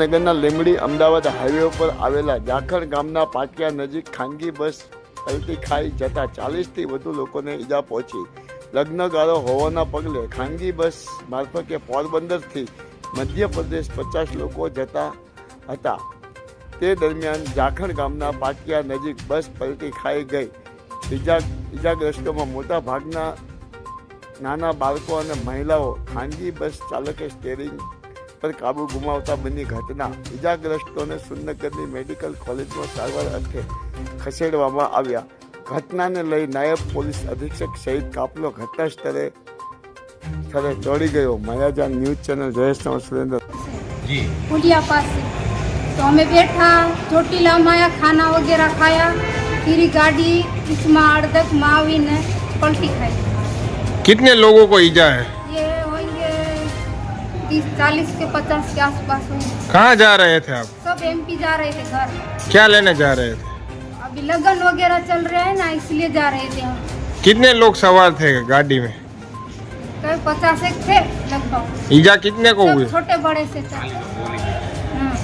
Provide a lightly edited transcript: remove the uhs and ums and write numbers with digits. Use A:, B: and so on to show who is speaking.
A: સુરેન્દ્રનગરના લીંબડી અમદાવાદ હાઈવે ઉપર આવેલા જાખણ ગામના પાટિયા નજીક ખાનગી બસ પલટી ખાઈ જતા 40થી વધુ લોકોને ઈજા પહોંચી. લગ્નગાળો હોવાના પગલે ખાનગી બસ મારફતે પોરબંદરથી મધ્યપ્રદેશ 50 લોકો જતા હતા. તે દરમિયાન જાખણ ગામના પાટિયા નજીક બસ પલટી ખાઈ ગઈ. ઈજાગ્રસ્તોમાં મોટા ભાગના નાના બાળકો અને મહિલાઓ. ખાનગી બસ ચાલકે સ્ટીયરિંગ પર કાબુ ગુમાવતા બની ઘટના. ઈજાગ્રસ્તોને સુરેન્દ્રનગરની મેડિકલ કોલેજમાં સારવાર અર્થે ખસેડવામાં આવ્યા. ઘટનાને લઈ નાયબ પોલીસ અધિક્ષક સહિત કાફલો ઘટના સ્થળે દોડી ગયો. માયાજાન ન્યૂઝ चैनल जयेश सुरेंद्र
B: जी
C: पुलिया पास से तो हमें बैठा चोटीला माया खाना वगैरह खाया. फिर गाड़ी इसमें अड़दक मावी ने पलटी खाई.
B: कितने लोगों को ईजा है?
C: ये होंगे 30-40 के 50 के आसपास होंगे.
B: कहाँ जा रहे थे आप?
C: सब एमपी जा रहे थे घर.
B: क्या लेने जा रहे थे?
C: अभी लगन वगैरह चल रहे हैं ना, इसलिए जा रहे थे हम.
B: कितने लोग सवार थे गाड़ी में?
C: कई 50 एक थे लगभग.
B: ईजा कितने को
C: सब
B: हुई?
C: छोटे बड़े से थे.